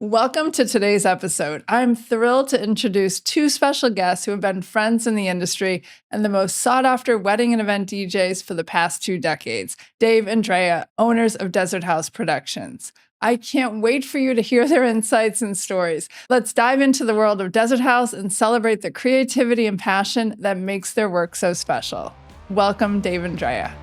Welcome to today's episode. I'm thrilled to introduce two special guests who have been friends in the industry and the most sought-after wedding and event DJs for the past 2 decades, Dave and Drea, owners of Desert House Productions. I can't wait for you to hear their insights and stories. Let's dive into the world of Desert House and celebrate the creativity and passion that makes their work so special. Welcome, Dave and Drea.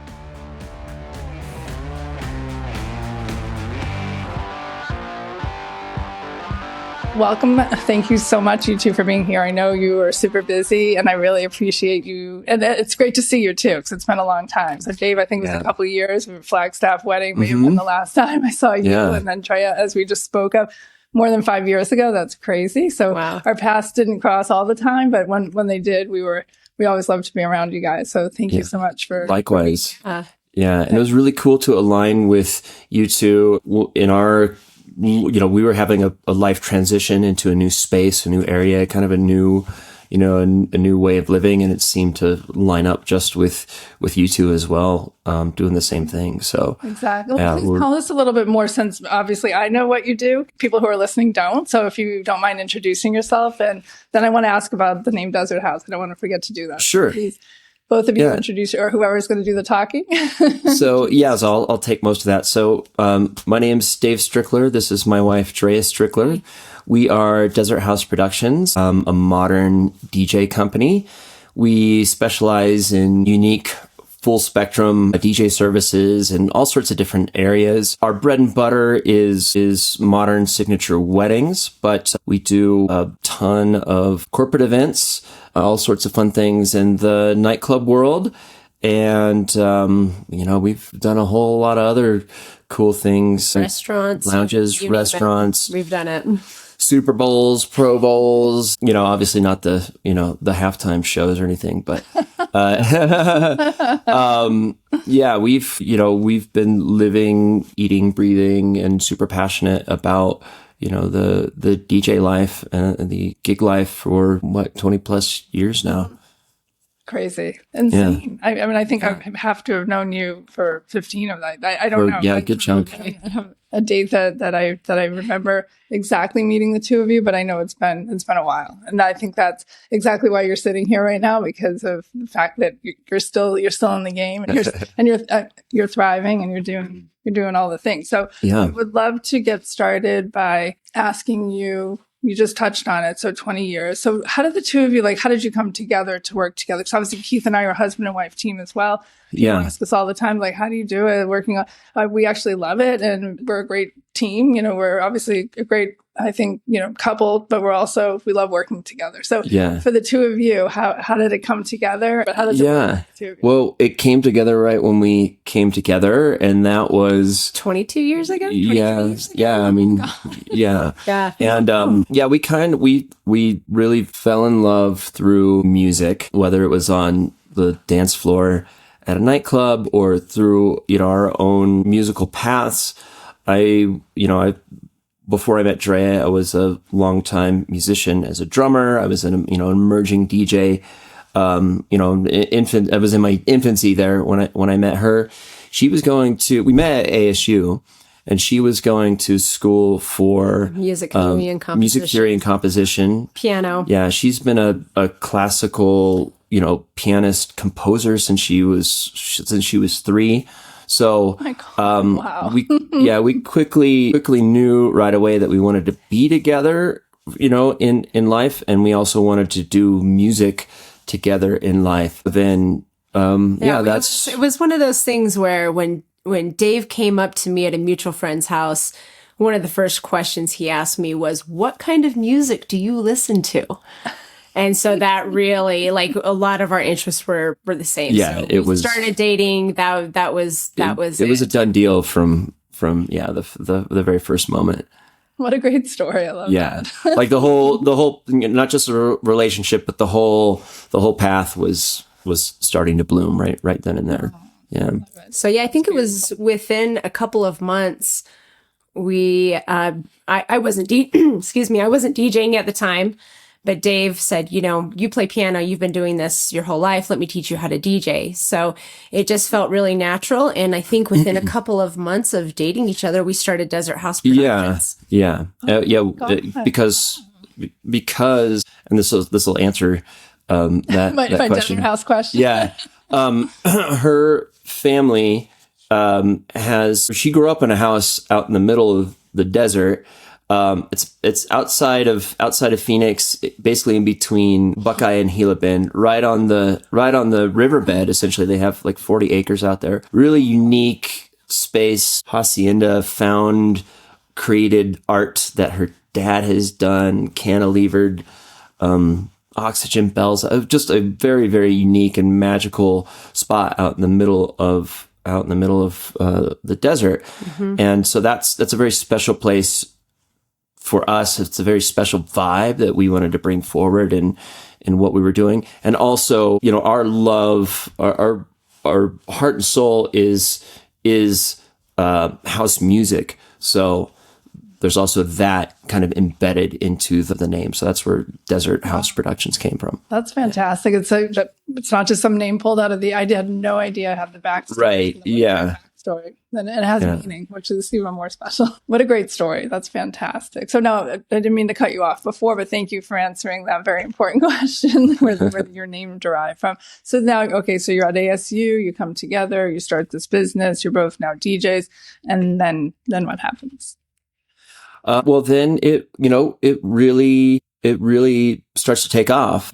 Welcome. Thank you so much, you two, for being here. I know you are super busy, and I really appreciate you. And it's great to see you, too, because it's been a long time. So, Dave, I think it was a couple of years. Flagstaff wedding may have been the last time I saw you. And then Drea, as we just spoke of, more than 5 years ago. That's crazy. So Our paths didn't cross all the time, but when they did, we always loved to be around you guys. So thank you so much for... Likewise. And it was really cool to align with you two in our... we were having a life transition into a new space, a new area, kind of a new, a new way of living. And it seemed to line up just with you two as well, doing the same thing. So exactly. Please tell us a little bit more, since obviously I know what you do. People who are listening don't. So if you don't mind introducing yourself, and then I want to ask about the name Desert House. I don't want to forget to do that. Sure. Please. Both of you introduce, or whoever's going to do the talking. So I'll take most of that. So my name's Dave Strickler. This is my wife, Drea Strickler. We are Desert House Productions, a modern DJ company. We specialize in unique full spectrum DJ services in all sorts of different areas. Our bread and butter is modern signature weddings, but we do a ton of corporate events, all sorts of fun things in the nightclub world. And, we've done a whole lot of other cool things. Restaurants. Lounges, restaurants. We've done it. Super Bowls, Pro Bowls, obviously not the halftime shows or anything, but, we've been living, eating, breathing, and super passionate about, the DJ life and the gig life for 20 plus years now. Crazy. Insane. Yeah. I think I have to have known you for 15 of that. I don't know. Yeah, good chunk. I have a date that I remember exactly meeting the two of you, but I know it's been a while. And I think that's exactly why you're sitting here right now, because of the fact that you're still in the game, and you're thriving, and you're doing all the things. So I would love to get started by asking you. You just touched on it. So 20 years. So how did the two of you, how did you come together to work together? Because obviously Keith and I are a husband and wife team as well. People ask us all the time, how do you do it? Working on, we actually love it. And we're a great team. We're obviously a great, I think, couple, but we love working together. So for the two of you, how did it come together? But how did it work, the two of you? Well, it came together right when we came together, and that was 22 years ago. Yeah. I mean, yeah. And we really fell in love through music, whether it was on the dance floor at a nightclub or through our own musical paths. Before I met Drea, I was a longtime musician as a drummer. I was an emerging DJ. I was in my infancy there when I met her. We met at ASU, and she was going to school for music theory and composition. Piano. Yeah, she's been a classical, pianist composer since she was 3. So, wow. we quickly knew right away that we wanted to be together, in life. And we also wanted to do music together in life. Then, it was one of those things where when Dave came up to me at a mutual friend's house, one of the first questions he asked me was, "What kind of music do you listen to?" And so that really, a lot of our interests were the same. Yeah, so we started dating. That was it. It was a done deal from the very first moment. What a great story! I love that. The whole not just a relationship, but the whole path was starting to bloom right then and there. Yeah. So I think it was within a couple of months. I wasn't DJing at the time. But Dave said, you play piano, you've been doing this your whole life. Let me teach you how to DJ. So it just felt really natural. And I think within a couple of months of dating each other, we started Desert House Productions. Because, and this will answer that my question. Desert House question. Yeah. Her family she grew up in a house out in the middle of the desert. It's outside of Phoenix, basically in between Buckeye and Gila Bend, right on the riverbed. Essentially, they have like 40 acres out there. Really unique space. Hacienda found, created art that her dad has done, cantilevered, oxygen bells. Just a very, very unique and magical spot out in the middle of the desert. Mm-hmm. And so that's a very special place. For us, it's a very special vibe that we wanted to bring forward in what we were doing. And also, our love, our heart and soul is house music. So there's also that kind of embedded into the name. So that's where Desert House Productions came from. That's fantastic. It's not just some name pulled out of I had no idea I had the backstory. Right. Yeah. Story. And it has meaning, which is even more special. What a great story. That's fantastic. So now, I didn't mean to cut you off before, but thank you for answering that very important question, where your name derived from. So now, okay, so you're at ASU, you come together, you start this business, you're both now DJs, and then what happens? Well, then it really starts to take off.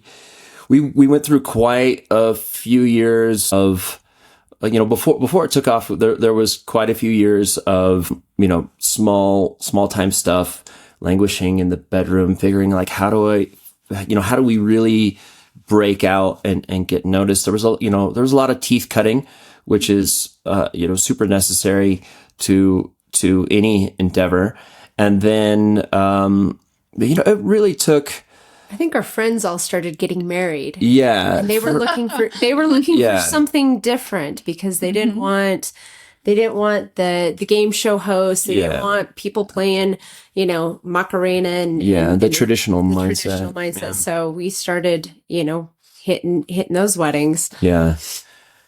We went through quite a few years of, before it took off, there was quite a few years of, small time stuff, languishing in the bedroom, figuring like, how do we really break out and get noticed? There was a lot of teeth cutting, which is, super necessary to any endeavor. And then, it really took. I think our friends all started getting married. Yeah. And they were looking for something different because they didn't want the game show hosts. They didn't want people playing, Macarena and the traditional mindset. Traditional mindset. Yeah. So we started, hitting those weddings. Yeah.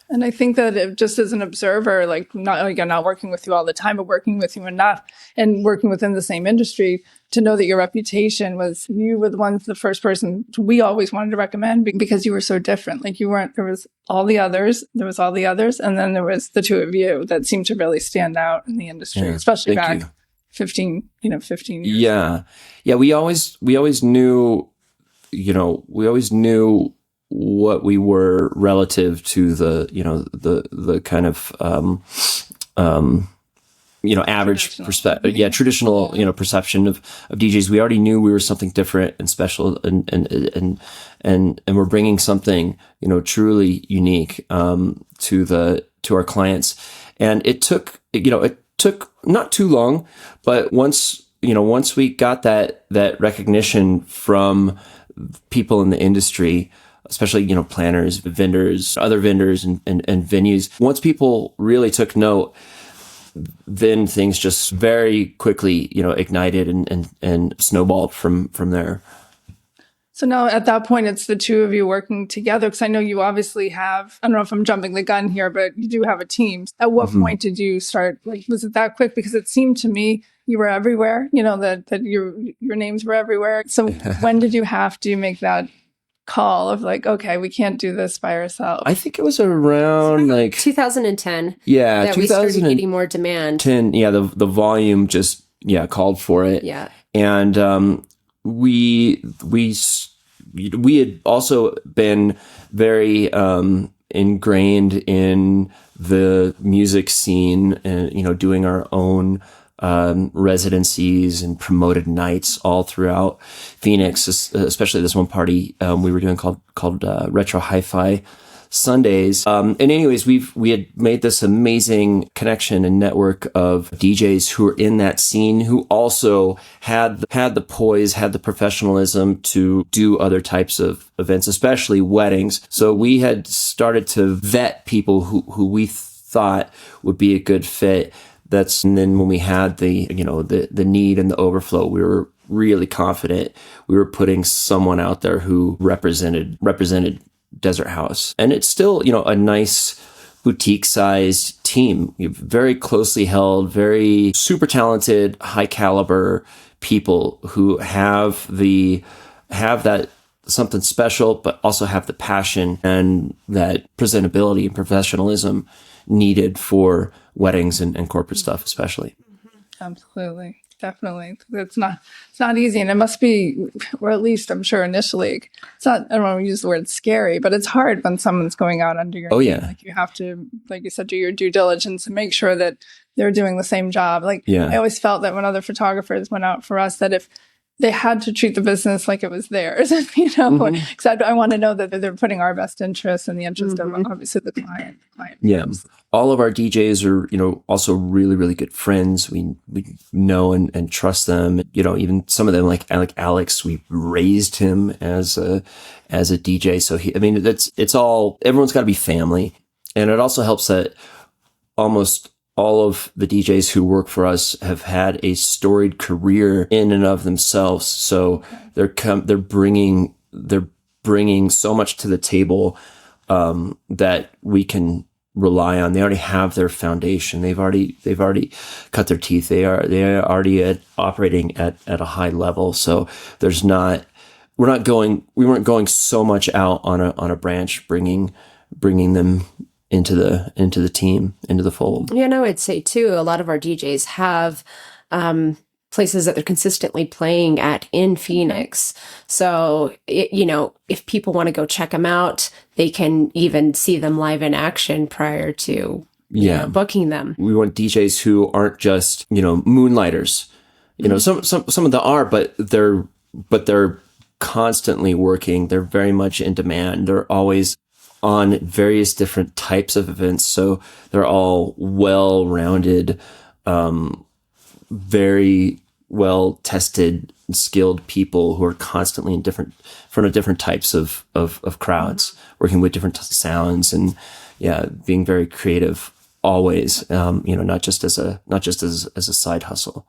And I think that just as an observer, not working with you all the time, but working with you enough and working within the same industry to know that your reputation was, you were the first person we always wanted to recommend because you were so different. Like there was all the others, and then there was the two of you that seemed to really stand out in the industry, especially back 15 years. Yeah. Yeah. We always knew, what we were relative to the kind of, average perspective. Yeah. Traditional, perception of DJs. We already knew we were something different and special and we're bringing something, truly unique, to our clients. And it took not too long, but once we got that recognition from people in the industry, especially, planners, vendors, other vendors and venues. Once people really took note, then things just very quickly, ignited and snowballed from there. So now at that point, it's the two of you working together, because I know you obviously have, I don't know if I'm jumping the gun here, but you do have a team. At what point did you start, was it that quick? Because it seemed to me you were everywhere, that your names were everywhere. So when did you have to make that call of okay, we can't do this by ourselves? I think it was around 2010. Yeah, that we started getting more demand. 10, yeah, the volume just called for it. Yeah, and we had also been very ingrained in the music scene and doing our own residencies and promoted nights all throughout Phoenix, especially this one party we were doing called Retro Hi-Fi Sundays. And anyways, we had made this amazing connection and network of DJs who were in that scene, who also had the poise, had the professionalism to do other types of events, especially weddings. So we had started to vet people who we thought would be a good fit. And then when we had the need and the overflow, we were really confident we were putting someone out there who represented Desert House. And it's still, a nice boutique sized team, very closely held, very super talented, high caliber people who have that something special, but also have the passion and that presentability and professionalism needed for weddings and corporate stuff, especially. Absolutely. Definitely. It's not easy. And it must be, or at least I'm sure initially, it's not, I don't want to use the word scary, but it's hard when someone's going out under your name. Yeah. Like you have to, like you said, do your due diligence and make sure that they're doing the same job. I always felt that when other photographers went out for us, that if they had to treat the business like it was theirs, because I want to know that they're putting our best interests and the interest of obviously the client. Yeah. All of our DJs are, also really, really good friends. We know and trust them. Even some of them, like Alex, we raised him as a DJ. So it's all, everyone's got to be family. And it also helps that almost all of the DJs who work for us have had a storied career in and of themselves. So they're bringing so much to the table that we can rely on. They already have their foundation. They've already cut their teeth. They are already operating at a high level. So we weren't going so much out on a branch, bringing them into the team, into the fold. Yeah, and I would say too, a lot of our DJs have places that they're consistently playing at in Phoenix. So, if people want to go check them out, they can even see them live in action prior to booking them. We want DJs who aren't just, moonlighters. Some of them are, but they're constantly working. They're very much in demand. They're always on various different types of events. So they're all well-rounded, very well-tested, skilled people who are constantly in front of different types of crowds, working with different sounds and being very creative always, not just as a side hustle.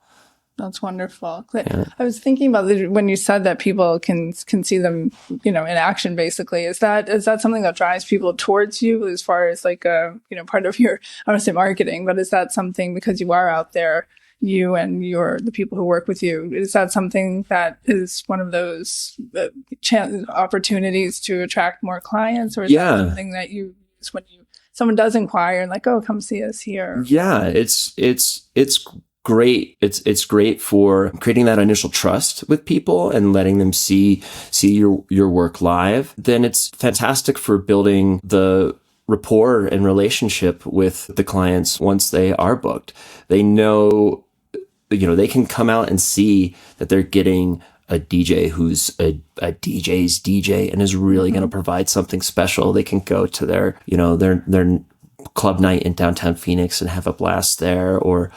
That's wonderful. Yeah. I was thinking about when you said that people can see them, in action. Basically, is that something that drives people towards you as far as like part of your, I don't want to say marketing, but is that something because you are out there, you and the people who work with you? Is that something that is one of those opportunities to attract more clients, or is that something that you use when someone does inquire and like, oh, come see us here? Yeah, it's great. It's great for creating that initial trust with people and letting them see your work live. Then it's fantastic for building the rapport and relationship with the clients once they are booked. They know, they can come out and see that they're getting a DJ who's a DJ's DJ and is really going to provide something special. They can go to their club night in downtown Phoenix and have a blast there, or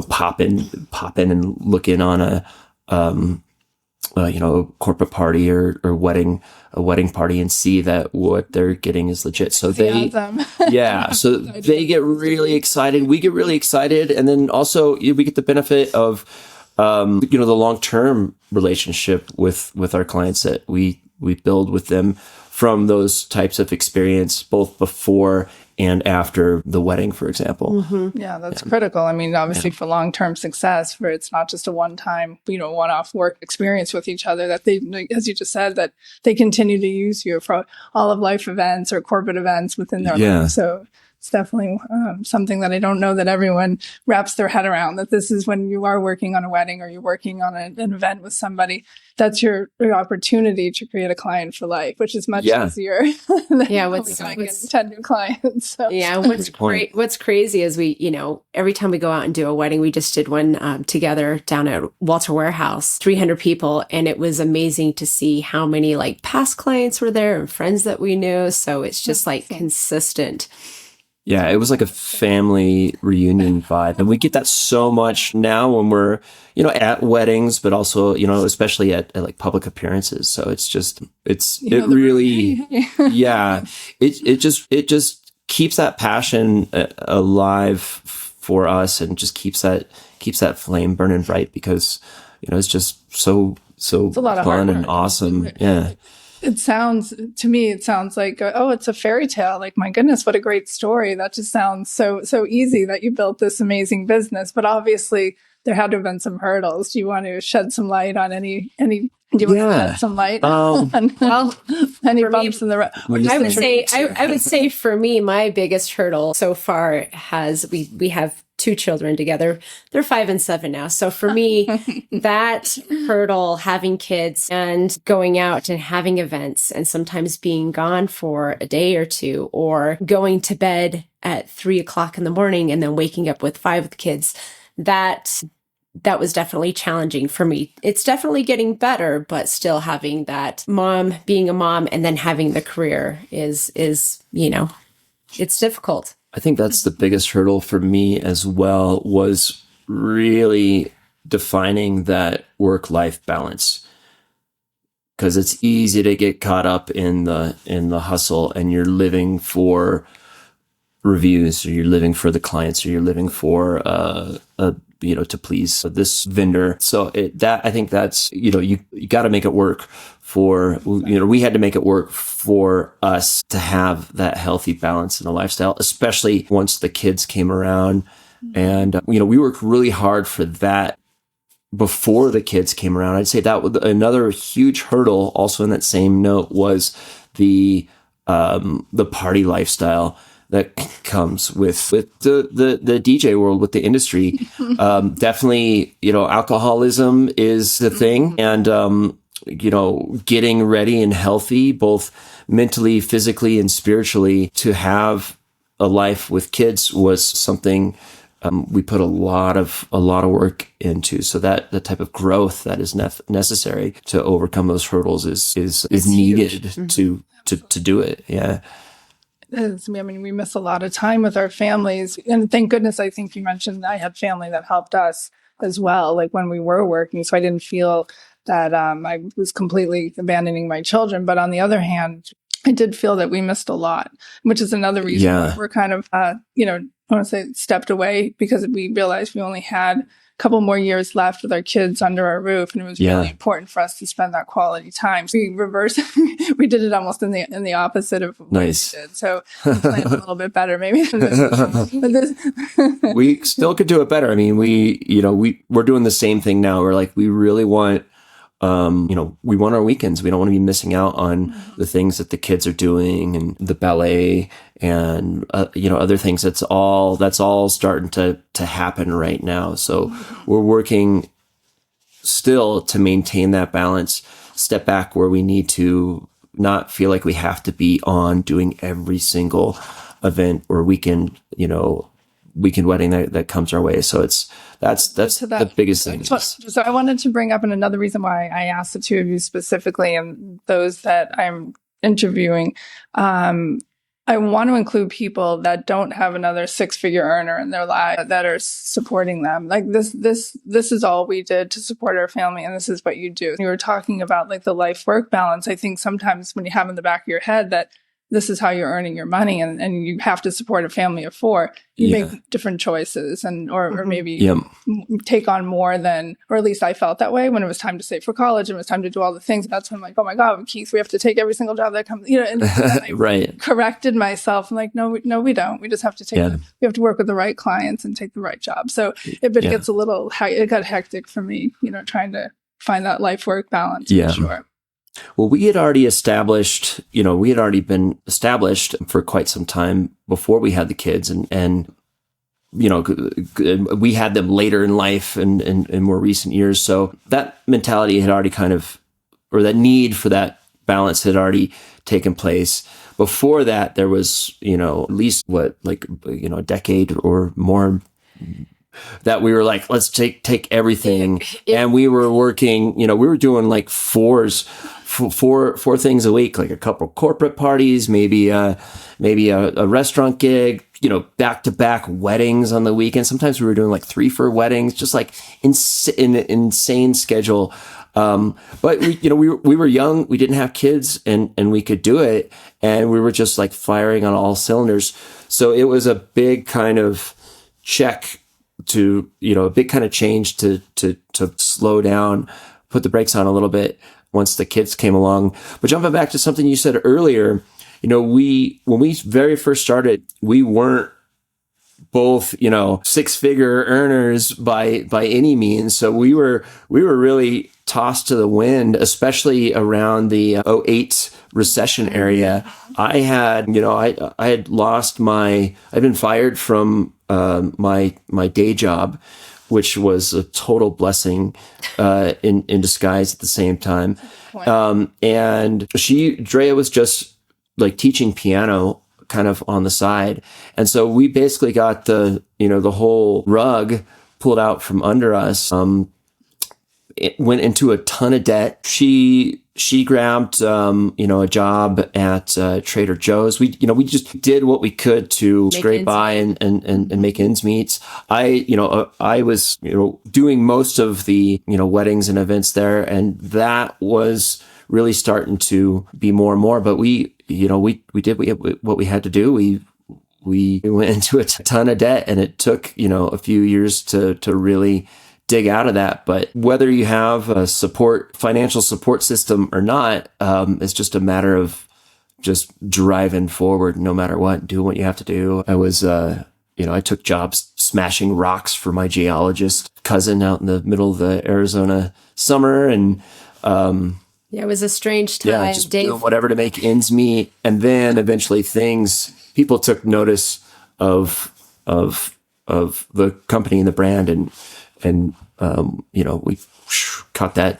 pop in and look in on a corporate party or a wedding party and see that what they're getting is legit. So so they get really excited. We get really excited. And then also we get the benefit of, the long-term relationship with our clients that we build with them from those types of experience, both before and after the wedding, for example. Yeah, that's critical. I mean, obviously for long-term success, for it's not just a one-time, one-off work experience with each other, that they, as you just said, that they continue to use you for all of life events or corporate events within their life. So it's definitely something that I don't know that everyone wraps their head around, that this is when you are working on a wedding or you're working on an event with somebody, that's your opportunity to create a client for life, which is much easier than what's 10 new clients. So. Yeah, what's crazy is we, every time we go out and do a wedding, we just did one together down at Walter Warehouse, 300 people. And it was amazing to see how many like past clients were there and friends that we knew. So it's just like consistent. Yeah, it was like a family reunion vibe. And we get that so much now when we're, at weddings, but also, especially at like public appearances. So it's just, it just keeps that passion alive for us and just keeps that flame burning bright because, it's just so It's a lot of fun hard and work. awesome. Yeah. It sounds like, oh, it's a fairy tale. Like, my goodness, what a great story. That just sounds so easy that you built this amazing business. But obviously there had to have been some hurdles. Do you want to shed some light on do you want to shed some light on any bumps in the road? I would say for me, my biggest hurdle so far we have 2 children together. They're 5 and 7 now. So for me, that hurdle, having kids and going out and having events and sometimes being gone for a day or 2, or going to bed at 3:00 in the morning and then waking up with 5 of the kids, that was definitely challenging for me. It's definitely getting better, but still having that being a mom and then having the career is, it's difficult. I think that's the biggest hurdle for me as well, was really defining that work-life balance. Because it's easy to get caught up in the hustle, and you're living for reviews, or you're living for the clients, or you're living for to please this vendor. So I think that's, you got to make it work for, we had to make it work for us to have that healthy balance in the lifestyle, especially once the kids came around. And, we worked really hard for that before the kids came around. I'd say that was another huge hurdle. Also in that same note was the party lifestyle that comes with the DJ world, with the industry. Definitely, alcoholism is the thing. And, getting ready and healthy, both mentally, physically, and spiritually, to have a life with kids was something we put a lot of work into. So that the type of growth that is necessary to overcome those hurdles is needed to do it. Yeah. We miss a lot of time with our families. And thank goodness, I think you mentioned I had family that helped us as well, like when we were working. So I didn't feel that I was completely abandoning my children. But on the other hand, I did feel that we missed a lot, which is another reason why we're kind of, I want to say stepped away, because we realized we only had a couple more years left with our kids under our roof, and it was really important for us to spend that quality time. So we reversed, we did it almost in the opposite of what we did. So we planned a little bit better, maybe. We still could do it better. I mean, we're doing the same thing now. We're like, we really want, we want our weekends. We don't want to be missing out on the things that the kids are doing, and the ballet and, other things. That's all starting to happen right now. So we're working still to maintain that balance, step back where we need to, not feel like we have to be on doing every single event or weekend wedding that comes our way. So that's the biggest thing. So I wanted to bring up, and another reason why I asked the 2 of you specifically, and those that I'm interviewing, I want to include people that don't have another 6-figure earner in their life that are supporting them. Like this is all we did to support our family, and this is what you do. You were talking about like the life-work balance. I think sometimes when you have in the back of your head that this is how you're earning your money, and you have to support a family of 4, you make different choices, or maybe take on more than, or at least I felt that way when it was time to save for college and it was time to do all the things. That's when I'm like, oh my God, Keith, we have to take every single job that comes, and I corrected myself. I'm like, no, we don't. We just have to we have to work with the right clients and take the right job. So it gets it got hectic for me, trying to find that life work balance. For sure. Well, we had already been established for quite some time before we had the kids, and we had them later in life and in more recent years. So that mentality had already or that need for that balance had already taken place. Before that, there was, at least a decade or more that we were like, let's take everything. And we were working, we were doing like four things a week, like a couple corporate parties, maybe a restaurant gig, back to back weddings on the weekend. Sometimes we were doing like 3 for weddings, just like insane schedule. But we were young, we didn't have kids, and we could do it. And we were just like firing on all cylinders. So it was a big kind of check a big kind of change to slow down, put the brakes on a little bit once the kids came along. But jumping back to something you said earlier, when we very first started, we weren't both, six-figure earners by any means. So we were really tossed to the wind, especially around the '08 recession area. I had lost I'd been fired from my day job, which was a total blessing in disguise at the same time. And Drea was just like teaching piano kind of on the side. And so we basically got the whole rug pulled out from under us. It went into a ton of debt. She grabbed, a job at Trader Joe's. We just did what we could to scrape by and make ends meet. I was, doing most of the, weddings and events there, and that was really starting to be more and more. But we did what we had to do. We went into a ton of debt, and it took, a few years to really dig out of that. But whether you have a financial support system or not, it's just a matter of just driving forward no matter what, doing what you have to do. I was, I took jobs smashing rocks for my geologist cousin out in the middle of the Arizona summer. And, it was a strange time. Yeah, just doing whatever to make ends meet. And then eventually people took notice of the company and the brand, and we caught that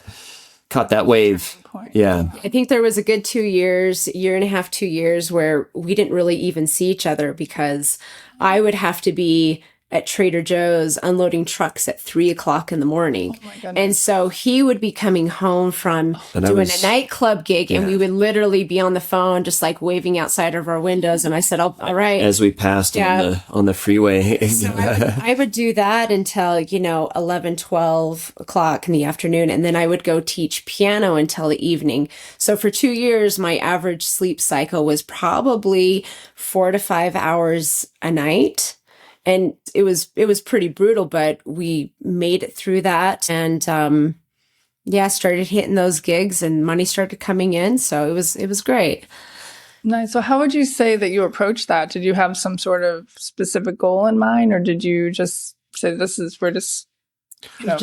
wave. Yeah. I think there was a good 2 years, year and a half, 2 years where we didn't really even see each other, because I would have to be at Trader Joe's unloading trucks at 3:00 in the morning. Oh my goodness. And so he would be coming home from doing a nightclub gig, and we would literally be on the phone, just like waving outside of our windows. And I said, all right. As we passed on the freeway. So I would do that until, 11, 12 o'clock in the afternoon. And then I would go teach piano until the evening. So for 2 years, my average sleep cycle was probably 4 to 5 hours a night. And it was pretty brutal, but we made it through that, and started hitting those gigs, and money started coming in. So it was great. Nice. So how would you say that you approached that? Did you have some sort of specific goal in mind, or did you just say we're just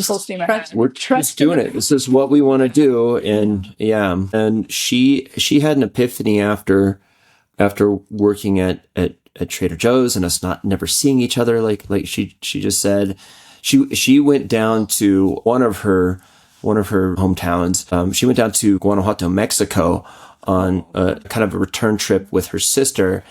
full steam ahead? We're just doing it. This is what we want to do, and and she had an epiphany after working at Trader Joe's and us never seeing each other, like she just said. She went down to one of her hometowns. She went down to Guanajuato, Mexico, on a kind of a return trip with her sister,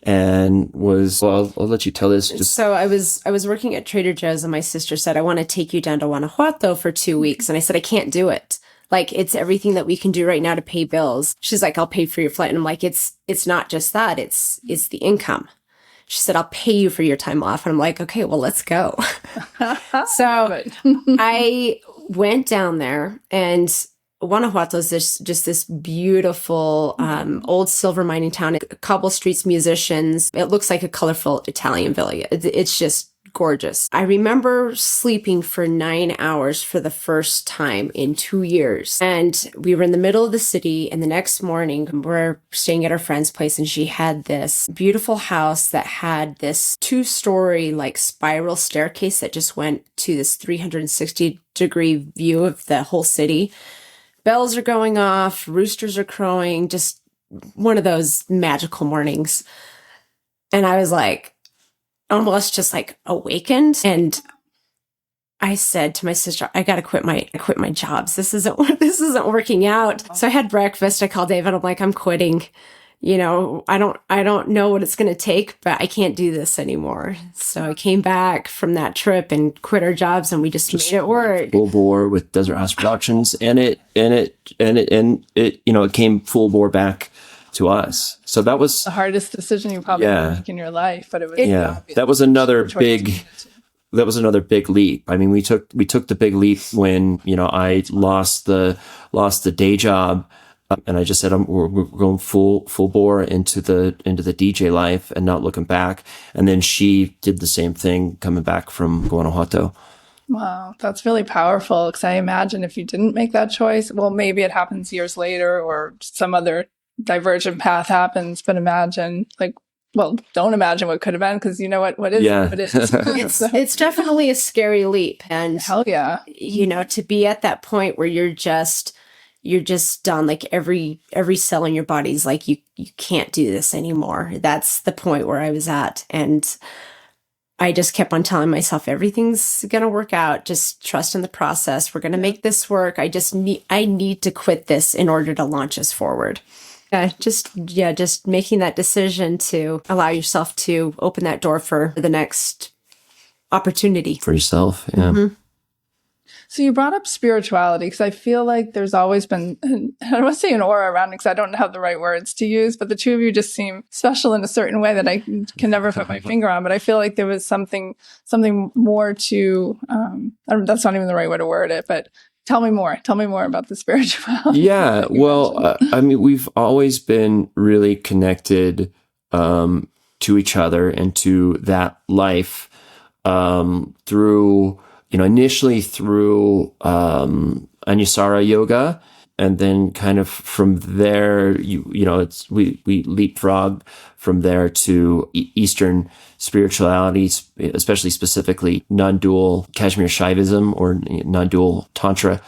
and I'll let you tell this. So I was working at Trader Joe's, and my sister said, I want to take you down to Guanajuato for 2 weeks. And I said, I can't do it. Like, it's everything that we can do right now to pay bills. She's like, I'll pay for your flight. And I'm like, it's not just that, it's the income. She said, I'll pay you for your time off. And I'm like, okay, well, let's go. So I went down there, and Guanajuato is just this beautiful old silver mining town. Cobble streets, musicians. It looks like a colorful Italian village. It's just gorgeous. I remember sleeping for 9 hours for the first time in 2 years. And we were in the middle of the city, and the next morning we're staying at our friend's place, and she had this beautiful house that had this 2-story like spiral staircase that just went to this 360-degree view of the whole city. Bells are going off, roosters are crowing, just one of those magical mornings. And I was like, almost just like awakened. And I said to my sister, I got to quit my jobs. This isn't working out. So I had breakfast. I called Dave, and I'm like, I'm quitting. I don't know what it's going to take, but I can't do this anymore. So I came back from that trip and quit our jobs, and we just made it work. Full bore with Desert House Productions, and it came full bore back to us. So that was the hardest decision you probably make in your life, but it was that was another big leap. I mean, we took the big leap when I lost the day job And I just said, we're going full bore into the DJ life and not looking back. And then she did the same thing coming back from Guanajuato. Wow, that's really powerful, because I imagine if you didn't make that choice, well, maybe it happens years later or some other divergent path happens, but imagine, like, well, don't imagine what could have been, because you know what is Yeah. what is. It's definitely a scary leap. And Hell yeah. you know, to be at that point where you're just done, like every cell in your body's like, you can't do this anymore. That's the point where I was at. And I just kept on telling myself, everything's going to work out. Just trust in the process. We're going to make this work. I need to quit this in order to launch us forward. Just making that decision to allow yourself to open that door for the next opportunity. For yourself, yeah. Mm-hmm. So you brought up spirituality, because I feel like there's always been, I don't want to say an aura around it, because I don't have the right words to use, but the two of you just seem special in a certain way that I can never put my finger on. But I feel like there was something more to, that's not even the right way to word it, but tell me more about the spirituality. Yeah, well, I mean, we've always been really connected to each other and to that life through, initially through Anusara yoga, and then kind of from there, we leapfrog from there to Eastern spirituality, especially specifically non-dual Kashmir Shaivism or non-dual Tantra.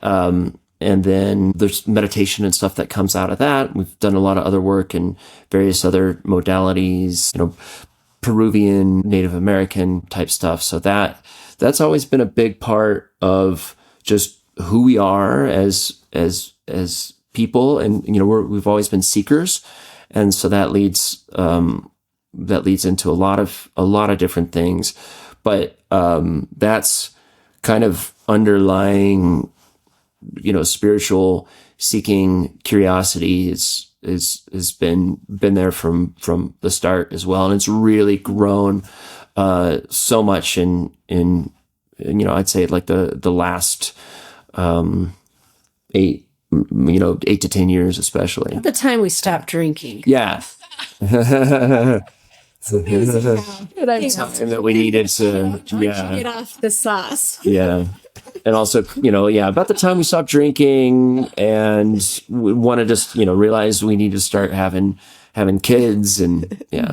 And then there's meditation and stuff that comes out of that. We've done a lot of other work in various other modalities, Peruvian, Native American type stuff. So that's always been a big part of just who we are as people. And, we've always been seekers. And so that leads into a lot of different things. But, that's kind of underlying, spiritual seeking curiosity has been there from the start as well. And it's really grown so much in I'd say like the last 8 to 10 years, especially. At the time we stopped drinking. Yeah. And Time that we needed to Get off the sauce. Yeah. And also, about the time we stopped drinking and we want to just, realize we need to start having kids, and yeah.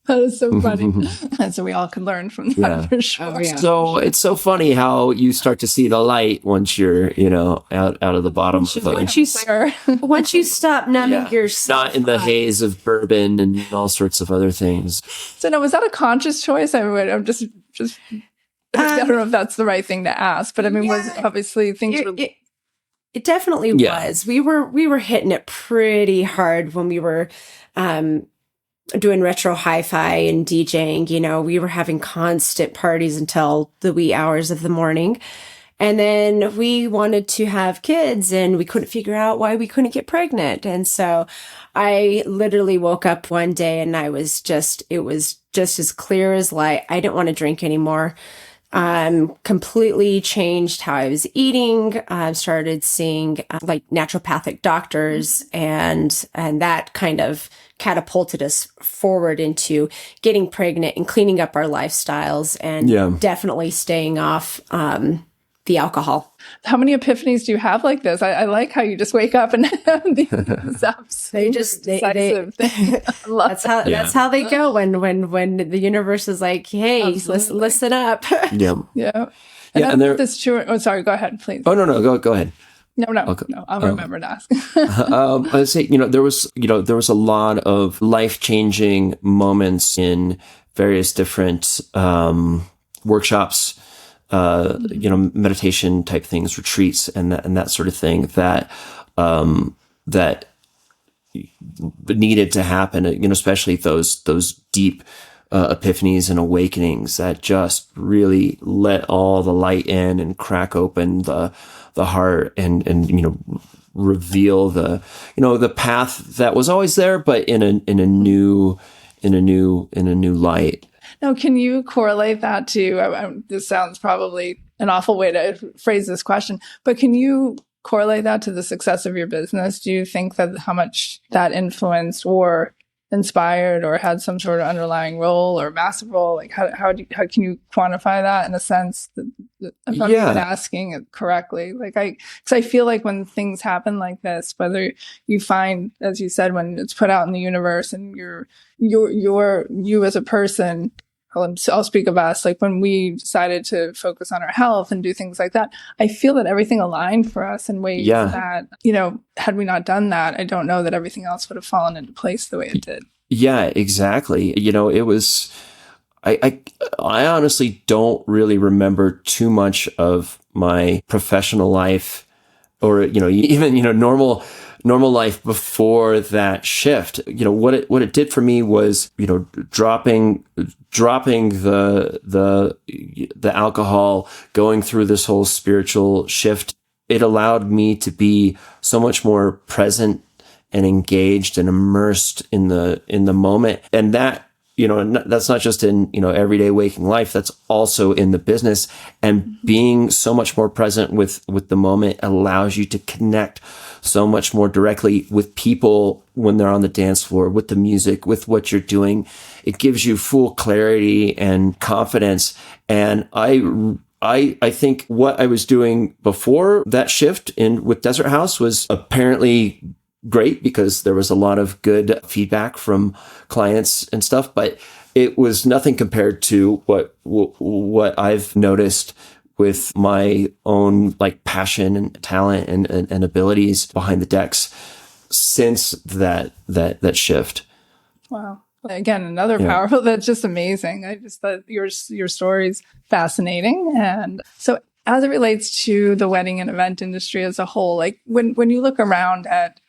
That is so funny. And so we all can learn from that for sure. Oh, yeah. So it's so funny how you start to see the light once you're, out of the bottom of the... Once you stop numbing yourself. Not in the haze of bourbon and all sorts of other things. So now, was that a conscious choice? I'm just I don't know if that's the right thing to ask, but I mean, was obviously things were... It definitely was. We were hitting it pretty hard when we were doing retro hi-fi and DJing. We were having constant parties until the wee hours of the morning. And then we wanted to have kids, and we couldn't figure out why we couldn't get pregnant. And so I literally woke up one day and it was just as clear as light. I didn't want to drink anymore. Completely changed how I was eating. Started seeing like naturopathic doctors, and that kind of catapulted us forward into getting pregnant and cleaning up our lifestyles, and definitely staying off the alcohol. How many epiphanies do you have like this? I like how you just wake up and have these decisive things. That's how they go when the universe is like, hey, listen up. Yeah. And this true. Oh, sorry. Go ahead, please. Oh, no. Go ahead. No. I'll remember to ask. I'd say, there was a lot of life-changing moments in various different workshops, meditation type things, retreats, and that sort of thing that needed to happen, especially those deep epiphanies and awakenings that just really let all the light in and crack open the heart and reveal the path that was always there, but in a new light. Now, can you correlate that to, this sounds probably an awful way to phrase this question, but can you correlate that to the success of your business? Do you think that how much that influenced or inspired or had some sort of underlying role or massive role? Like how can you quantify that in a sense that if I'm even asking it correctly? Like because I feel like when things happen like this, whether you find, as you said, when it's put out in the universe and you as a person, I'll speak of us, like when we decided to focus on our health and do things like that, I feel that everything aligned for us in ways that, had we not done that, I don't know that everything else would have fallen into place the way it did. Yeah, exactly. It was, I honestly don't really remember too much of my professional life or, even, normal life before that shift. What it did for me was, dropping the alcohol, going through this whole spiritual shift. It allowed me to be so much more present and engaged and immersed in the moment. And that, that's not just in, everyday waking life. That's also in the business, and being so much more present with the moment allows you to connect so much more directly with people when they're on the dance floor, with the music, with what you're doing. It gives you full clarity and confidence. And I think what I was doing before that shift with Desert House was apparently great because there was a lot of good feedback from clients and stuff, but it was nothing compared to what I've noticed with my own passion and talent and abilities behind the decks since that shift. Wow. Again, another powerful, that's just amazing. I just thought your story's fascinating. And so as it relates to the wedding and event industry as a whole, like when you look around at,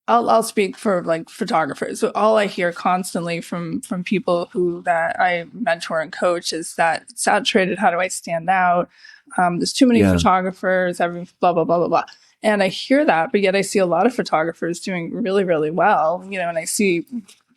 I'll speak for photographers. So all I hear constantly from people that I mentor and coach is that it's saturated. How do I stand out? There's too many photographers, blah, blah, blah, blah, blah. And I hear that, but yet I see a lot of photographers doing really, really well, and I see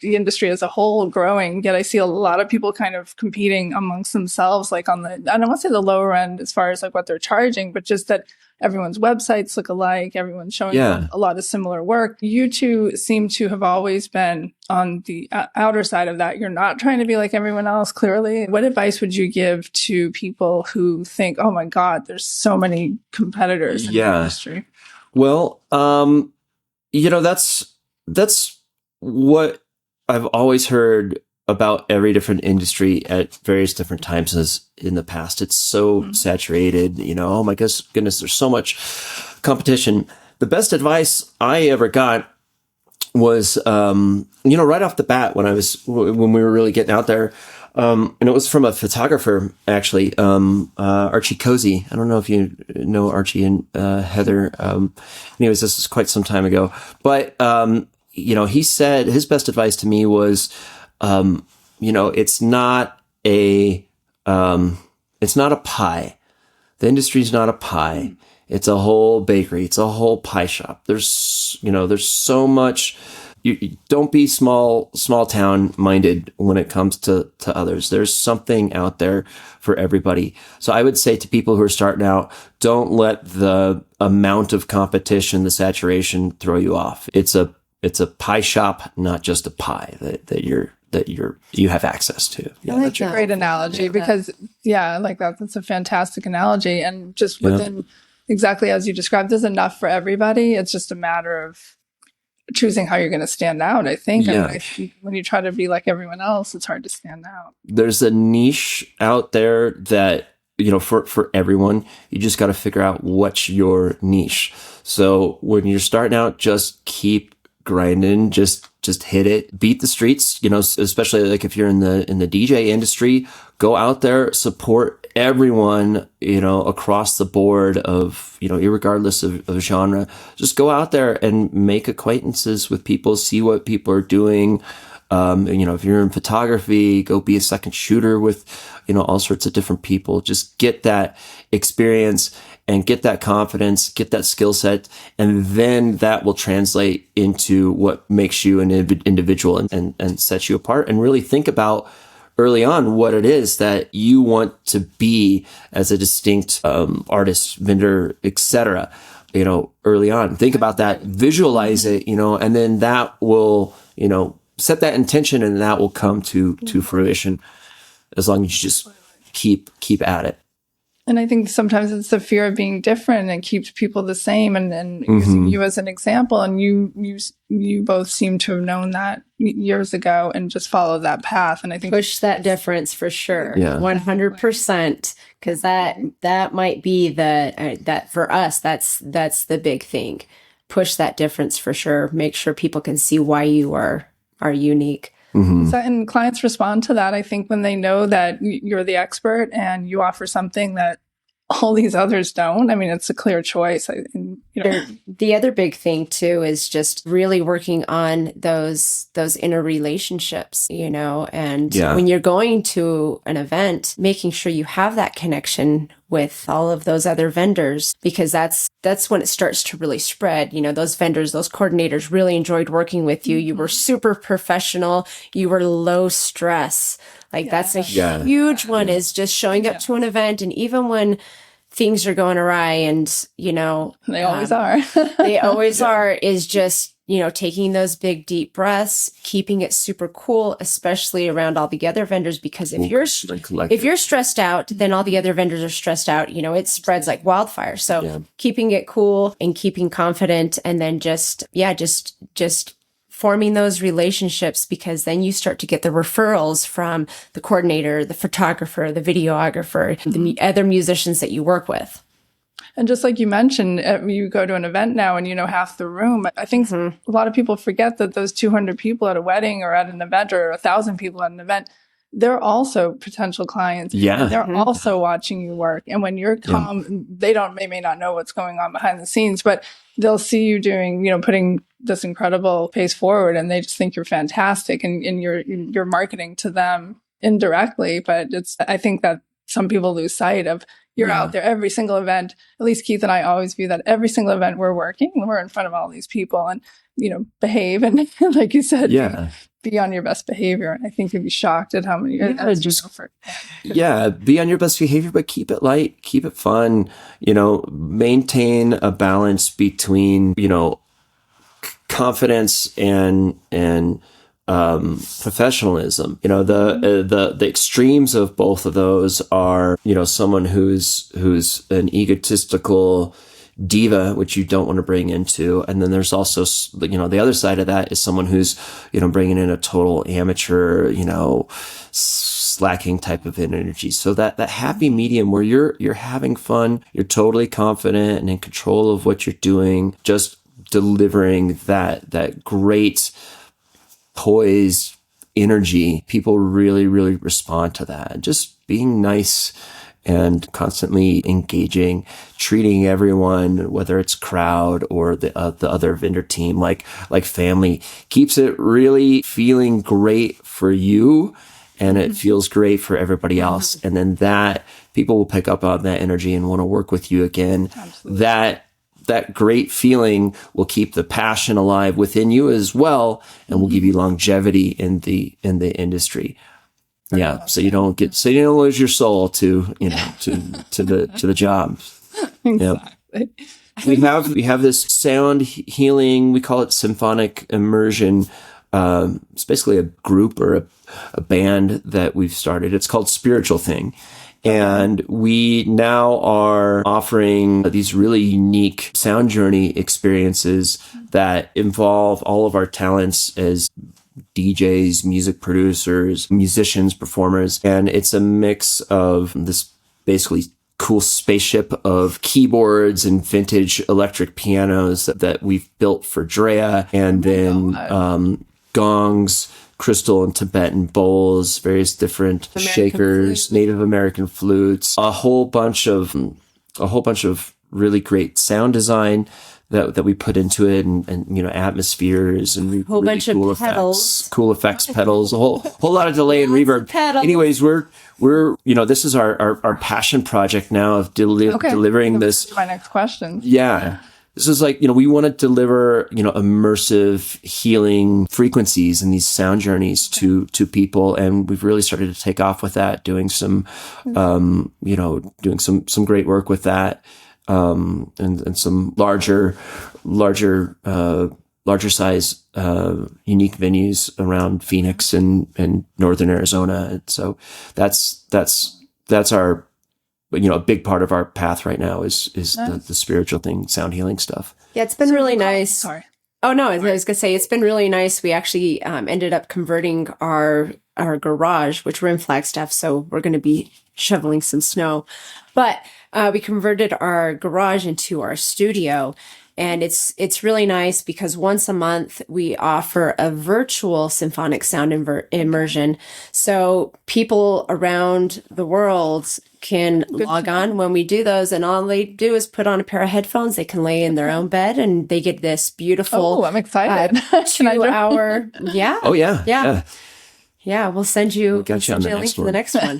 the industry as a whole growing, yet I see a lot of people kind of competing amongst themselves, like I don't want to say the lower end as far as what they're charging, but just that everyone's websites look alike. Everyone's showing a lot of similar work. You two seem to have always been on the outer side of that. You're not trying to be like everyone else, clearly. What advice would you give to people who think, oh my God, there's so many competitors in the industry? Well, that's what I've always heard about every different industry at various different times as in the past. It's so saturated, oh my goodness, there's so much competition. The best advice I ever got was, right off the bat when we were really getting out there, and it was from a photographer, actually, Archie Cozy. I don't know if you know Archie and Heather. Anyways, this is quite some time ago, but, he said his best advice to me was, it's not a pie. The industry's not a pie. It's a whole bakery. It's a whole pie shop. There's so much. You don't be small town minded when it comes to others. There's something out there for everybody. So I would say to people who are starting out, don't let the amount of competition, the saturation throw you off. It's a pie shop, not just a pie that you have access to. Yeah, that's a great analogy because that's a fantastic analogy. And just within exactly as you described, there's enough for everybody. It's just a matter of choosing how you're going to stand out, I think. Yeah. And I think when you try to be like everyone else, it's hard to stand out. There's a niche out there that, for everyone, you just got to figure out what's your niche. So when you're starting out, just keep grinding, just hit it, beat the streets, especially if you're in the DJ industry, go out there, support everyone, across the board of, irregardless of genre, just go out there and make acquaintances with people, see what people are doing. If you're in photography, go be a second shooter with, all sorts of different people, just get that experience and get that confidence, get that skill set, and then that will translate into what makes you an individual and sets you apart. And really think about early on what it is that you want to be as a distinct artist, vendor, etc. early on. Think about that, visualize it, and then that will, set that intention, and that will come to fruition as long as you just keep at it. And I think sometimes it's the fear of being different and keeps people the same. And using you as an example, and you both seem to have known that years ago and just followed that path. And I think push that difference for sure. Yeah. 100%. Because that might be that for us, that's the big thing. Push that difference for sure. Make sure people can see why you are unique. So, and clients respond to that, I think, when they know that you're the expert and you offer something that all these others don't. I mean, it's a clear choice. The other big thing too is just really working on those inner relationships, and when you're going to an event, making sure you have that connection with all of those other vendors, because that's when it starts to really spread. Those vendors, those coordinators really enjoyed working with you. You were super professional. You were low stress. That's a huge one, is just showing up to an event. And even when things are going awry, and, they always are. They always are, is just, taking those big, deep breaths, keeping it super cool, especially around all the other vendors, because if you're stressed out, then all the other vendors are stressed out. It spreads like wildfire. So keeping it cool and keeping confident, and then just forming those relationships, because then you start to get the referrals from the coordinator, the photographer, the videographer, the other musicians that you work with. And just like you mentioned, you go to an event now and half the room. I think a lot of people forget that those 200 people at a wedding or at an event, or 1,000 people at an event, they're also potential clients. Yeah. They're also watching you work. And when you're calm, they may not know what's going on behind the scenes, but they'll see you doing, putting this incredible pace forward, and they just think you're fantastic, and you're marketing to them indirectly. But I think that some people lose sight of you're out there every single event. At least Keith and I always view that every single event we're working, we're in front of all these people, and behave, and like you said, be on your best behavior. And I think you'd be shocked at how many. Be on your best behavior, but keep it light, keep it fun. Maintain a balance between confidence and professionalism. The extremes of both of those are someone who's an egotistical diva, which you don't want to bring into. And then there's also, the other side of that is someone who's, bringing in a total amateur, slacking type of energy. So that happy medium where you're having fun, you're totally confident and in control of what you're doing, just delivering that great poised energy. People really, really respond to that. Just being nice and constantly engaging, treating everyone, whether it's crowd or the other vendor team, like family, keeps it really feeling great for you, and it feels great for everybody else. And then that people will pick up on that energy and want to work with you again. Absolutely. That great feeling will keep the passion alive within you as well, and will give you longevity in the industry. Yeah, so you don't lose your soul to the job. Exactly. Yeah. We have this sound healing. We call it Symphonic Immersion. It's basically a group or a band that we've started. It's called SpiritualThing. And we now are offering these really unique sound journey experiences that involve all of our talents as DJs, music producers, musicians, performers. And it's a mix of this basically cool spaceship of keyboards and vintage electric pianos that we've built for Drea, and then gongs, crystal and Tibetan bowls, various different shakers, Native American flutes, a whole bunch of really great sound design that we put into it, and atmospheres and a whole really bunch of pedals, cool effects pedals, a whole lot of delay and reverb. Anyways, we're this is our passion project now of delivering this. My next question. Yeah. This is we want to deliver, immersive healing frequencies and these sound journeys to people. And we've really started to take off with that, doing some great work with that. and some larger size unique venues around Phoenix and northern Arizona. And so that's our, a big part of our path right now is the spiritual thing, sound healing stuff. Yeah, it's been really nice. Sorry. Oh no, I was gonna say it's been really nice. We actually ended up converting our garage, which we're in Flagstaff, so we're going to be shoveling some snow. But we converted our garage into our studio, and it's really nice because once a month we offer a virtual symphonic sound immersion. So people around the world can log on when we do those, and all they do is put on a pair of headphones. They can lay in their own bed, and they get this beautiful. Oh, I'm excited! 2-hour. Yeah. Oh yeah. Yeah, we'll send you, a link to the next one.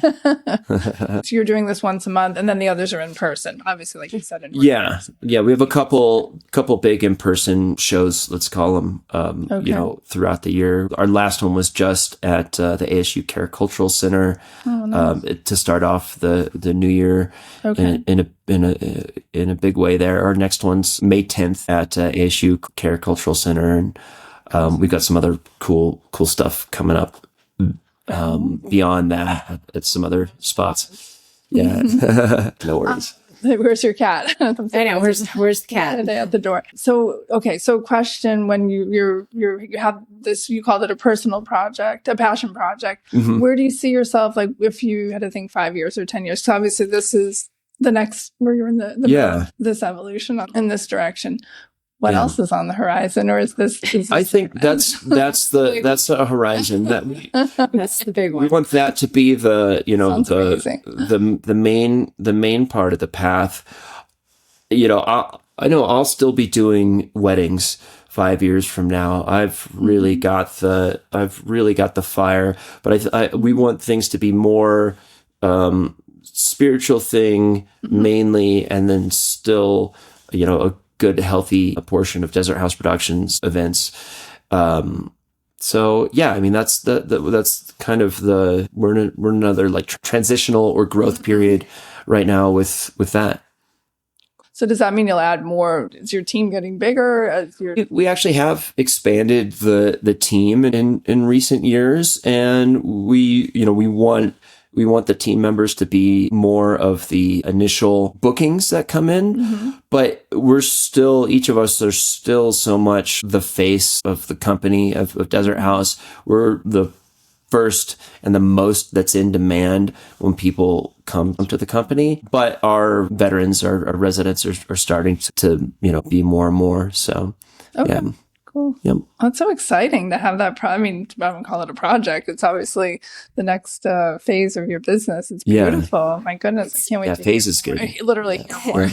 So you're doing this once a month, and then the others are in person, obviously, like you said. Yeah. We have a couple big in-person shows, let's call them, throughout the year. Our last one was just at the ASU Care Cultural Center to start off the new year in a big way there. Our next one's May 10th at ASU Care Cultural Center, and we've got some other cool stuff coming up. Beyond that at some other spots. Yeah. No worries. Where's your cat? I know. Where's the cat? At the door. So, okay. So question, when you have this, you called it a personal project, a passion project. Mm-hmm. Where do you see yourself? Like if you had to think 5 years or 10 years, so obviously this is the next, where you're in this evolution in this direction. What else is on the horizon, or is this I think that's the horizon that that's the big one. We want that to be the main part of the path. I know I'll still be doing weddings 5 years from now. I've really got the fire, but we want things to be more spiritual thing mainly, and then still a good, healthy portion of Desert House Productions events. So yeah, I mean, that's kind of we're in another like transitional or growth period right now with that. So does that mean you'll add more? Is your team getting bigger? We actually have expanded the team in recent years, and we want the team members to be more of the initial bookings that come in, but each of us are still so much the face of the company of Desert House. We're the first and the most that's in demand when people come to the company, but our veterans, our residents are starting to be more and more. So, okay. Yeah. Cool. Yep. Oh, it's so exciting to have that. I don't call it a project. It's obviously the next phase of your business. It's beautiful. Yeah. My goodness, I can't wait. Yeah, phase is good. I literally can't more.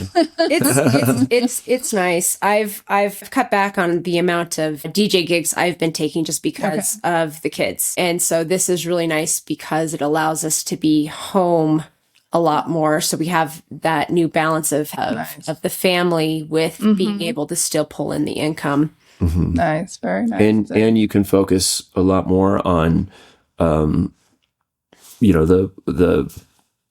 It's nice. I've cut back on the amount of DJ gigs I've been taking just because of the kids, and so this is really nice because it allows us to be home a lot more. So we have that new balance of the family with being able to still pull in the income. Mm-hmm. Nice, very nice. And you can focus a lot more on, the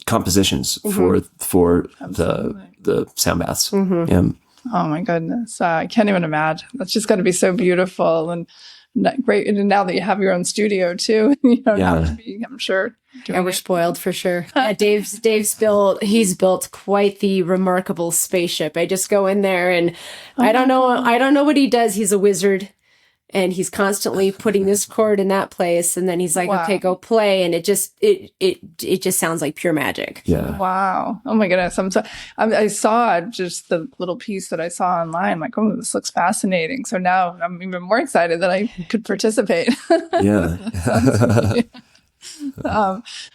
compositions for the sound baths. Mm-hmm. Yeah. Oh my goodness, I can't even imagine. That's just got to be so beautiful and great. And now that you have your own studio too, not to be, I'm sure. Yeah, we're spoiled for sure. Yeah, Dave's built quite the remarkable spaceship. I just go in there and I don't know what he does. He's a wizard, and he's constantly putting this chord in that place, and then he's like, okay, go play, and it just sounds like pure magic. Yeah. Wow. Oh my goodness. I saw just the little piece that I saw online. I'm like, oh, this looks fascinating. So now I'm even more excited that I could participate. Yeah.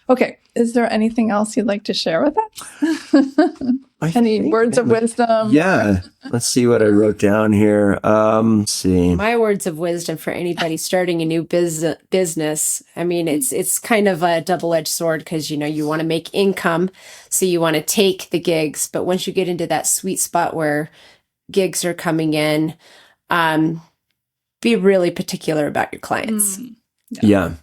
Okay. Is there anything else you'd like to share with us? Any words of wisdom? Yeah. Let's see what I wrote down here. Let's see. My words of wisdom for anybody starting a new business. I mean, it's kind of a double-edged sword because, you want to make income. So you want to take the gigs. But once you get into that sweet spot where gigs are coming in, be really particular about your clients. Yeah.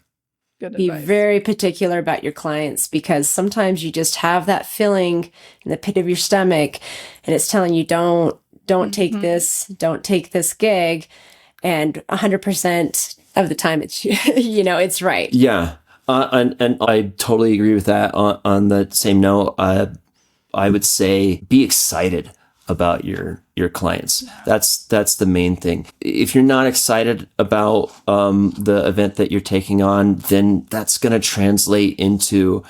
Good Be advice. very particular about your clients, because sometimes you just have that feeling in the pit of your stomach and it's telling you don't take this, don't take this gig. And 100% of the time it's, it's right. Yeah. And I totally agree with that. On the same note, I would say be excited about your clients. That's the main thing. If you're not excited about the event that you're taking on, then that's going to translate into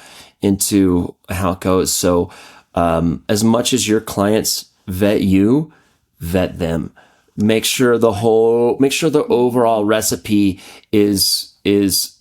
how it goes. So as much as your clients vet you, vet them. Make sure the overall recipe is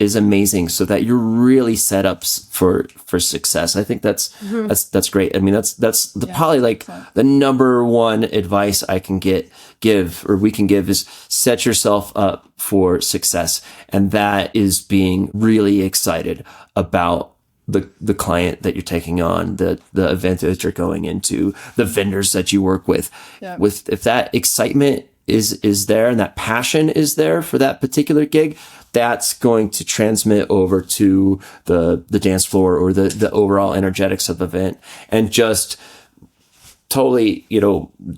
amazing, so that you're really set up for success. I think that's great. I mean, that's probably like the number one advice I can give we can give is set yourself up for success. And that is being really excited about the client that you're taking on, the event that you're going into, the vendors that you work with. Yeah. If that excitement is there and that passion is there for that particular gig, that's going to transmit over to the dance floor or the overall energetics of the event, and just totally,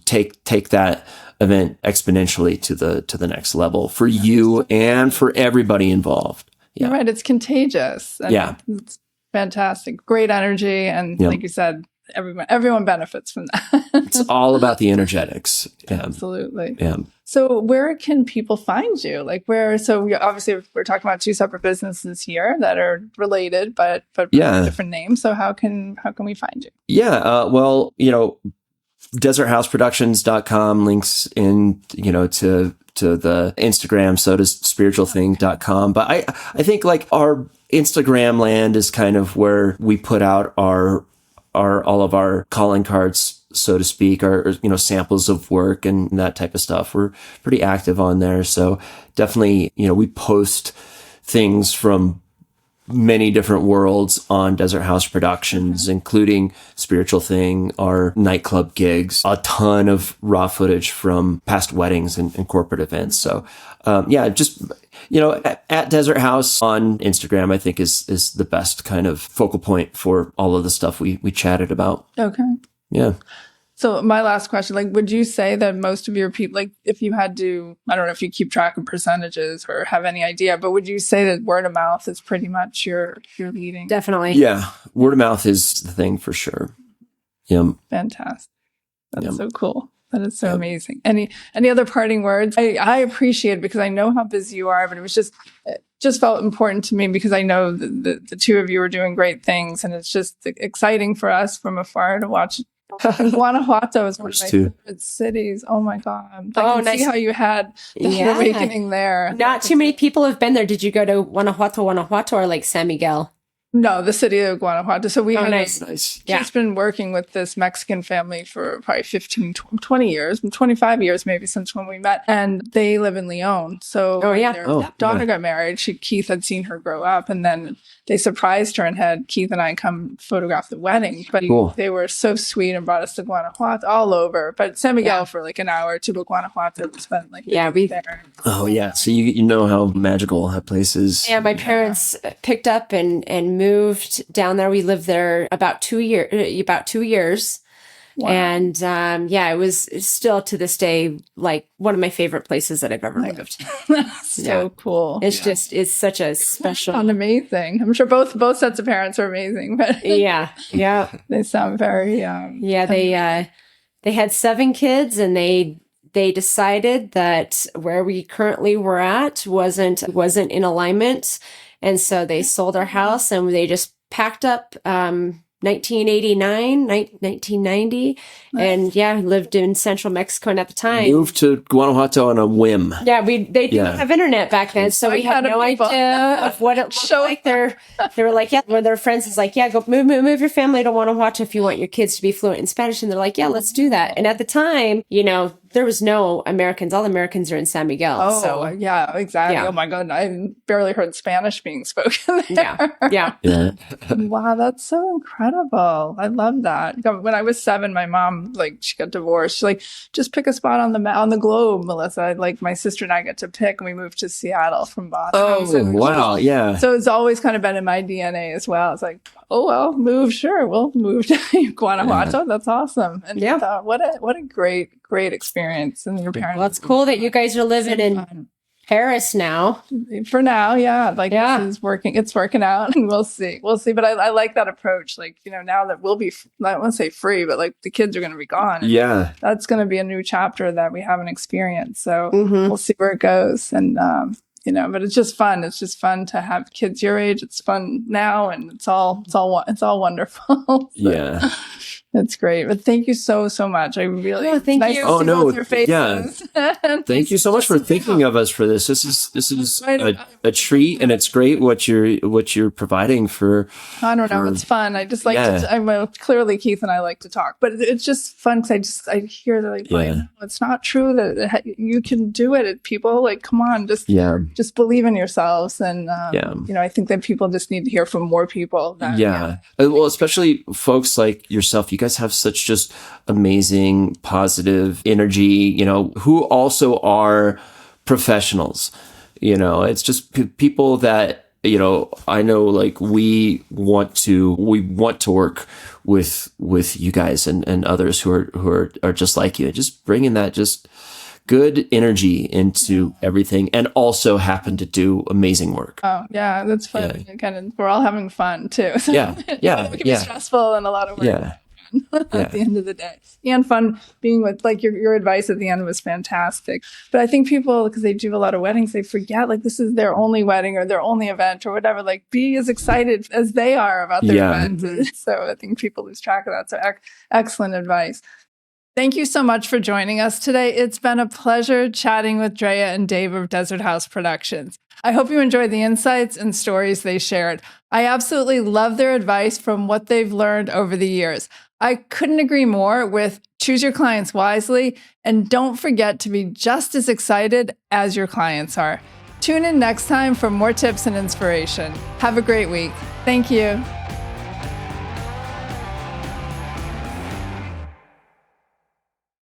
take that event exponentially to the next level for you and for everybody involved. Yeah. You're right. It's contagious. And it's fantastic. Great energy. And like you said, everyone benefits from that. It's all about the energetics. Absolutely. Yeah. So where can people find you? Obviously we're talking about two separate businesses here that are related, but different names. So how can we find you? Yeah. DesertHouseProductions.com links in, to the Instagram. So does SpiritualThing.com. But I think like our Instagram land is kind of where we put out all of our calling cards, so to speak, or samples of work and that type of stuff. We're pretty active on there. So definitely, we post things from many different worlds on Desert House Productions, including Spiritual Thing, our nightclub gigs, a ton of raw footage from past weddings and corporate events. So, just, at Desert House on Instagram, I think is the best kind of focal point for all of the stuff we chatted about. Okay. Yeah. So my last question, would you say that most of your people, if you had to, I don't know if you keep track of percentages or have any idea, but would you say that word of mouth is pretty much your leading? Definitely. Yeah. Word of mouth is the thing for sure. Yeah. Fantastic. That's so cool. That is so amazing. Any other parting words? I appreciate it because I know how busy you are, but it just felt important to me because I know the two of you are doing great things, and it's just exciting for us from afar to watch. Guanajuato is one of my favorite cities. Oh my God. I can see how you had the awakening there. Not too many people have been there. Did you go to Guanajuato or like San Miguel? No, the city of Guanajuato. So we nice. She's been working with this Mexican family for probably 15, 20 years, 25 years maybe since when we met. And they live in Leon. So their daughter got married. Keith had seen her grow up, and then they surprised her and had Keith and I come photograph the wedding. But they were so sweet and brought us to Guanajuato, all over. But San Miguel for like an hour or two, but Guanajuato we spent there. Oh yeah. So you know how magical that place is. Yeah, my parents picked up and moved down there. We lived there about 2 years. Wow. And it was still to this day like one of my favorite places that I've ever lived. That's so cool. It's such a special and amazing. I'm sure both sets of parents are amazing, but they sound very they had 7 kids, and they decided that where we currently were at wasn't in alignment, and so they sold our house and they just packed up 1989, 1990, and lived in central Mexico. And at the time, moved to Guanajuato on a whim. Yeah, they didn't have internet back then, so we had no idea of what it looked like. They were like, one of their friends is like, go move your family to Guanajuato if you want your kids to be fluent in Spanish, and they're like, let's do that. And at the time, there was no Americans. All the Americans are in San Miguel. Oh, so yeah, exactly. Yeah. Oh my God. I barely heard Spanish being spoken there. yeah. Wow, that's so incredible. I love that. When I was 7, my mom, like, she got divorced. She's like, just pick a spot on the globe, Melissa. Like, my sister and I get to pick, and we moved to Seattle from Boston. Oh, wow. Yeah. So it's always kind of been in my DNA as well. It's like, oh, well, we'll move to Guanajuato. Yeah. That's awesome. And what a great experience. And your parents. Well, it's cool that you guys are living in Paris now. For now, yeah. Like, this is working. It's working out. And we'll see. But I like that approach. Like, now that we'll be, I don't want to say free, but like the kids are going to be gone. Yeah. That's going to be a new chapter that we haven't experienced. So we'll see where it goes. And, but it's just fun. It's just fun to have kids your age. It's fun now, and it's all wonderful. So, yeah. It's great. But thank you so much. I really thank you. To see both your faces. Yeah. Thank you so much for thinking of us for this. This is a treat, and it's great what you're providing for. I don't know. It's fun. I just like to. Clearly, Keith and I like to talk, but it's just fun because I hear that it's not true that you can do it. People, like, come on, just believe in yourselves, and I think that people just need to hear from more people. Well, especially folks like yourself. You guys have such just amazing, positive energy, who also are professionals. It's just people that, I know, like, we want to work with you guys and others who are just like you, just bringing that just good energy into everything, and also happen to do amazing work. Oh, yeah, that's fun. Yeah. We're all having fun too. So it can be stressful and a lot of work. Yeah. At the end of the day, and fun being with, like, your advice at the end was fantastic. But I think people, because they do a lot of weddings, they forget, like, this is their only wedding or their only event or whatever. Like, be as excited as they are about their event. So I think people lose track of that. So excellent advice. Thank you so much for joining us today. It's been a pleasure chatting with Drea and Dave of Desert House Productions. I hope you enjoyed the insights and stories they shared. I absolutely love their advice from what they've learned over the years. I couldn't agree more with choose your clients wisely, and don't forget to be just as excited as your clients are. Tune in next time for more tips and inspiration. Have a great week. Thank you.